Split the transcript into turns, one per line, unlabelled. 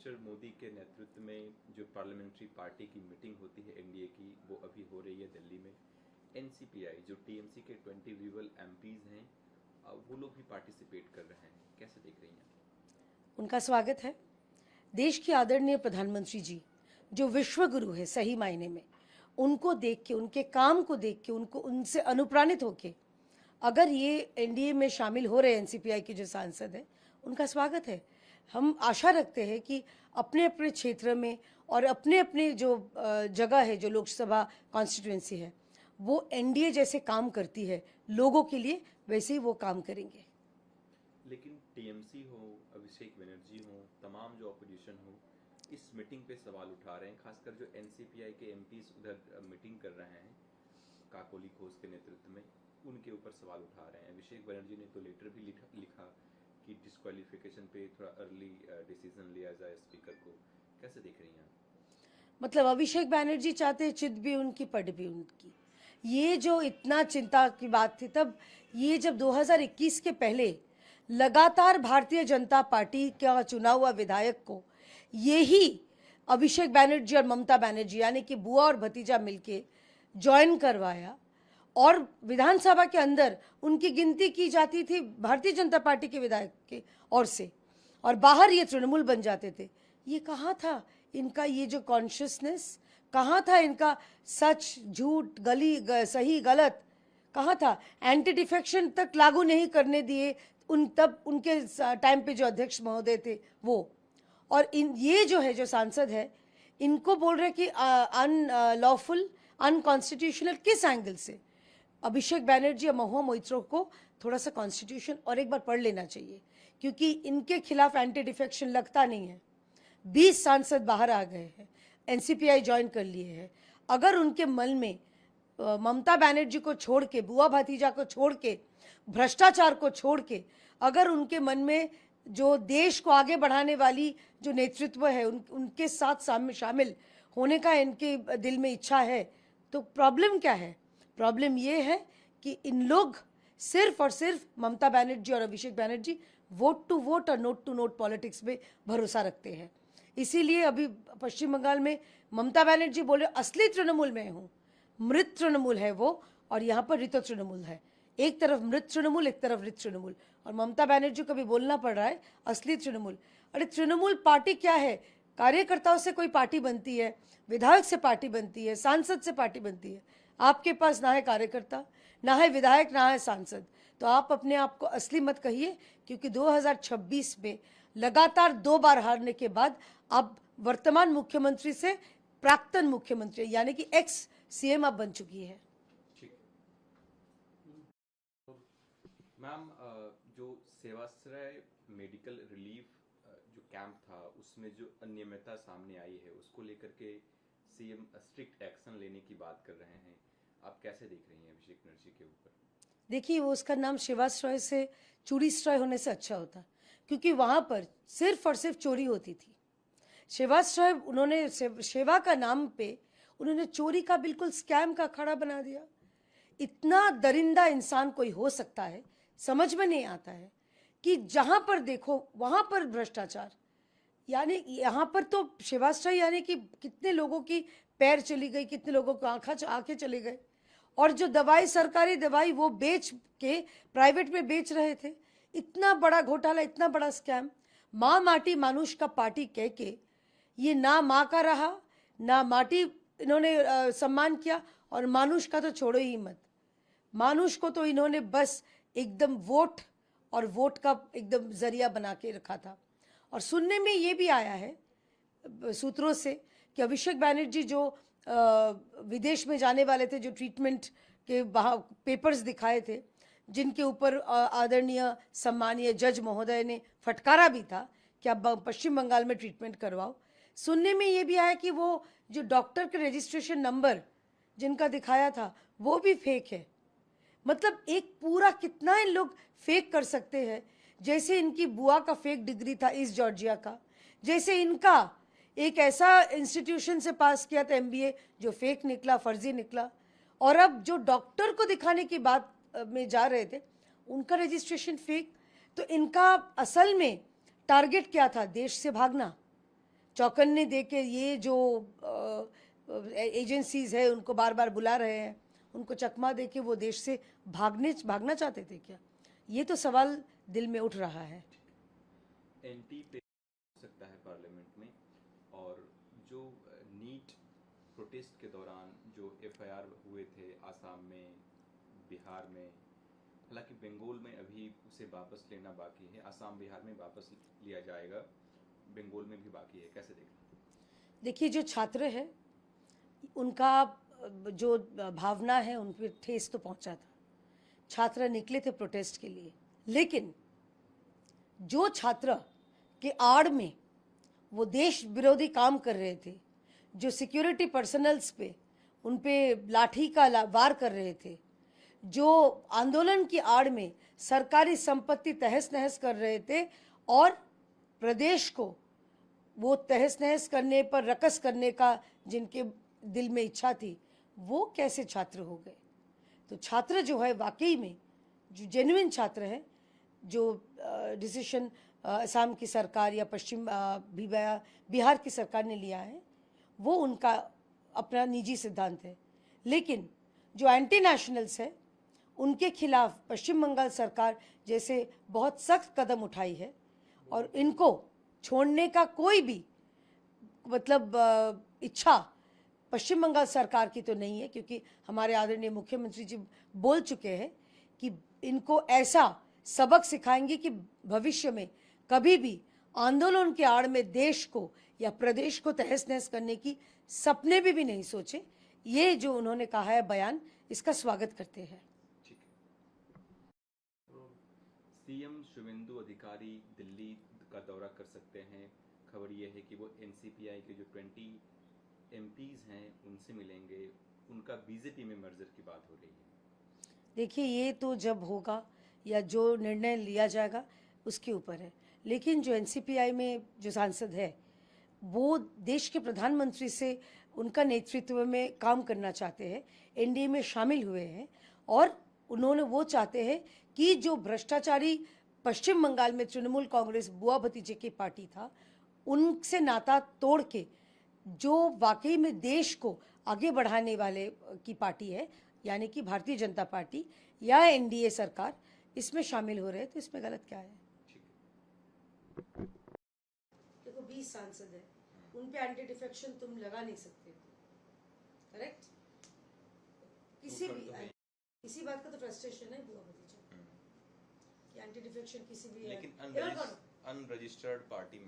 Mister Modi के नेतृत्व में जो पार्लियामेंट्री पार्टी की मीटिंग होती है एनडीए की, वो अभी हो रही है दिल्ली में। एनसीपीआई जो टीएमसी के 20 विवल एमपीज हैं, वो लोग भी पार्टिसिपेट कर रहे हैं, कैसे देख रही हैं?
उनका स्वागत है। देश के आदरणीय प्रधानमंत्री जी जो विश्व गुरु है सही मायने में, उनको देख के, उनके काम को देख के, उनको उनसे अनुप्राणित होके अगर ये एनडीए में शामिल हो रहे एनसीपीआई के जो सांसद हैं, उनका स्वागत है। हम आशा रखते हैं कि अपने अपने क्षेत्र में और अपने अपने जो जगह है, जो लोकसभा कॉन्स्टिट्यूएंसी है, वो एनडीए जैसे काम करती है लोगों के लिए, वैसे ही वो काम करेंगे।
लेकिन टीएमसी हो, अभिषेक बनर्जी हो, तमाम जो ऑपोजिशन हो, इस मीटिंग पे सवाल उठा रहे हैं। खासकर जो एनसीपीआई के एमपीज उधर मीटिंग कर रहे हैं काकोली घोष के नेतृत्व में, उनके ऊपर सवाल उठा रहे हैं। अभिषेक बनर्जी ने तो लेटर भी लिखा कि डिस्क्वालिफिकेशन पे थोड़ा अर्ली डिसीजन लिया जाए स्पीकर को। कैसे देख रही हैं?
मतलब अभिषेक बनर्जी चाहते चित भी उनकी पट भी उनकी। ये जो इतना चिंता की बात थी, तब ये जब 2021 के पहले लगातार भारतीय जनता पार्टी का चुना हुआ विधायक को यही अभिषेक बनर्जी और ममता बनर्जी यानी कि बुआ और भतीजा मिलके ज्वाइन करवाया, और विधानसभा के अंदर उनकी गिनती की जाती थी भारतीय जनता पार्टी के विधायक के ओर से, और बाहर ये तृणमूल बन जाते थे। ये कहाँ था इनका ये जो कॉन्शियसनेस, कहाँ था इनका सच झूठ सही गलत, कहाँ था? एंटी डिफेक्शन तक लागू नहीं करने दिए तब उनके टाइम पे जो अध्यक्ष महोदय थे वो। और ये जो है, जो सांसद है, इनको बोल रहे कि अनलॉफुल, अनकॉन्स्टिट्यूशनल। किस एंगल से? अभिषेक बनर्जी और महुआ मोइत्रो को थोड़ा सा कॉन्स्टिट्यूशन और एक बार पढ़ लेना चाहिए, क्योंकि इनके खिलाफ एंटी डिफेक्शन लगता नहीं है। 20 सांसद बाहर आ गए हैं, एनसीपीआई ज्वाइन कर लिए हैं। अगर उनके मन में ममता बनर्जी को छोड़ के, बुआ भतीजा को छोड़ के, भ्रष्टाचार को छोड़ के, अगर उनके मन में जो देश को आगे बढ़ाने वाली जो नेतृत्व है उनके साथ शामिल होने का इनके दिल में इच्छा है, तो प्रॉब्लम क्या है? प्रॉब्लम ये है कि इन लोग सिर्फ और सिर्फ ममता बनर्जी और Abhishek Banerjee vote to vote और नोट टू नोट पॉलिटिक्स में भरोसा रखते हैं। इसीलिए अभी पश्चिम बंगाल में ममता बनर्जी बोले असली तृणमूल में हूँ, मृत तृणमूल है वो, और यहाँ पर ऋत तृणमूल है। एक तरफ मृत तृणमूल, एक तरफ ऋत तृणमूल, और ममता बनर्जी को भी बोलना पड़ रहा है असली तृणमूल। अरे तृणमूल पार्टी क्या है? कार्यकर्ताओं से कोई पार्टी बनती है, विधायक से पार्टी बनती है, सांसद से पार्टी बनती है। आपके पास ना है कार्यकर्ता, ना है विधायक, ना है सांसद, तो आप अपने आप को असली मत कहिए, क्योंकि 2026 में लगातार 2 बार हारने के बाद अब वर्तमान मुख्यमंत्री से प्राक्तन मुख्यमंत्री यानी कि एक्स सीएम अब बन चुकी है।
मैम, जो सेवाश्रय मेडिकल रिलीफ जो कैंप था, उसमें जो अनियमितता सामने आई है, उसको लेकर के सीएम स्ट्रिक्ट एक्शन लेने की बात कर रहे हैं। आप कैसे देख रही हैं अभिषेक बनर्जी के ऊपर?
देखिए, वो उसका नाम शिवाश्रय से चूड़ी श्रय होने से अच्छा होता, क्योंकि वहां पर सिर्फ और सिर्फ चोरी होती थी। शिवाश्रय, उन्होंने सेवा का नाम पे उन्होंने चोरी का बिल्कुल स्कैम का खड़ा बना दिया। इतना दरिंदा इंसान कोई हो सकता है? समझ में नहीं आता है कि जहां पर देखो वहां पर भ्रष्टाचार। यानी यहाँ पर तो शिवाश्रय यानी कि कितने लोगों की पैर चली गई, कितने लोगों को आंखें चली गए, और जो दवाई, सरकारी दवाई वो बेच के प्राइवेट में बेच रहे थे। इतना बड़ा घोटाला, इतना बड़ा स्कैम। माँ माटी मानुष का पार्टी कह के ये ना माँ का रहा, ना माटी इन्होंने सम्मान किया, और मानुष का तो छोड़ो ही मत। मानुष को तो इन्होंने बस एकदम वोट और वोट का एकदम जरिया बना के रखा था। और सुनने में ये भी आया है सूत्रों से कि अभिषेक बनर्जी जो विदेश में जाने वाले थे, जो ट्रीटमेंट के पेपर्स दिखाए थे, जिनके ऊपर आदरणीय सम्मानीय जज महोदय ने फटकारा भी था कि आप पश्चिम बंगाल में ट्रीटमेंट करवाओ। सुनने में ये भी आया कि वो जो डॉक्टर के रजिस्ट्रेशन नंबर जिनका दिखाया था वो भी फेक है। मतलब एक पूरा कितना इन लोग फेक कर सकते हैं। जैसे इनकी बुआ का फेक डिग्री था ईस्ट जॉर्जिया का, जैसे इनका एक ऐसा इंस्टीट्यूशन से पास किया था एमबीए जो फेक निकला, फर्जी निकला, और अब जो डॉक्टर को दिखाने की बात में जा रहे थे उनका रजिस्ट्रेशन फेक। तो इनका असल में टारगेट क्या था? देश से भागना। चौकन्ने दे के ये जो एजेंसीज है उनको बार बार बुला रहे हैं, उनको चकमा दे के वो देश से भागना चाहते थे क्या? ये तो सवाल दिल में उठ रहा है।
एंटी पे हो सकता है पार्लियामेंट में, और जो नीट प्रोटेस्ट के दौरान जो एफआईआर हुए थे आसाम में, बिहार में, हालांकि बंगाल में अभी उसे वापस लेना बाकी है, आसाम बिहार में वापस लिया जाएगा, बंगाल में भी बाकी है, कैसे देखते?
देखिए, जो छात्र है उनका जो भावना है उन पर ठेस तो पहुंचा था, छात्र निकले थे प्रोटेस्ट के लिए, लेकिन जो छात्र के आड़ में वो देश विरोधी काम कर रहे थे, जो सिक्योरिटी पर्सनल्स पे उन पे लाठी का वार कर रहे थे, जो आंदोलन की आड़ में सरकारी संपत्ति तहस नहस कर रहे थे और प्रदेश को वो तहस नहस करने पर रकस करने का जिनके दिल में इच्छा थी, वो कैसे छात्र हो गए? तो छात्र जो है वाकई में जो जेन्युइन छात्र है, जो डिसीजन असम की सरकार या बिहार की सरकार ने लिया है, वो उनका अपना निजी सिद्धांत है, लेकिन जो एंटी नेशनल्स है उनके खिलाफ पश्चिम बंगाल सरकार जैसे बहुत सख्त कदम उठाई है, और इनको छोड़ने का कोई भी मतलब इच्छा पश्चिम बंगाल सरकार की तो नहीं है, क्योंकि हमारे आदरणीय मुख्यमंत्री जी बोल चुके हैं कि इनको ऐसा सबक सिखाएंगे कि भविष्य में कभी भी आंदोलन के आड़ में देश को या प्रदेश को तहस नहस करने की सपने भी नहीं सोचे। ये जो उन्होंने कहा है बयान, इसका स्वागत करते हैं।
सीएम शुवेंदु अधिकारी दिल्ली का दौरा कर सकते हैं, खबर यह है कि वो एनसीपीआई के जो 20 एमपीज हैं उनसे मिलेंगे, उनका बीजेपी में मर्जर की बात हो रही है।
देखिए, ये तो जब होगा या जो निर्णय लिया जाएगा उसके ऊपर है, लेकिन जो एनसीपीआई में जो सांसद है वो देश के प्रधानमंत्री से उनका नेतृत्व में काम करना चाहते हैं, एनडीए में शामिल हुए हैं, और उन्होंने वो चाहते हैं कि जो भ्रष्टाचारी पश्चिम बंगाल में तृणमूल कांग्रेस बुआ भतीजे की पार्टी था, उनसे नाता तोड़ के जो वाकई में देश को आगे बढ़ाने वाले की पार्टी है, यानी कि भारतीय जनता पार्टी या एनडीए सरकार, इसमें शामिल हो रहे हैं, तो इसमें गलत क्या है? देखो, 20 सांसद है, उन पे एंटी डिफेक्शन तुम लगा नहीं सकते, करेक्ट? किसी बात का तो फ्रस्ट्रेशन है बुआ भतीजा कि एंटी डिफेक्शन किसी भी,
लेकिन अनरजिस्टर्ड पार्टी में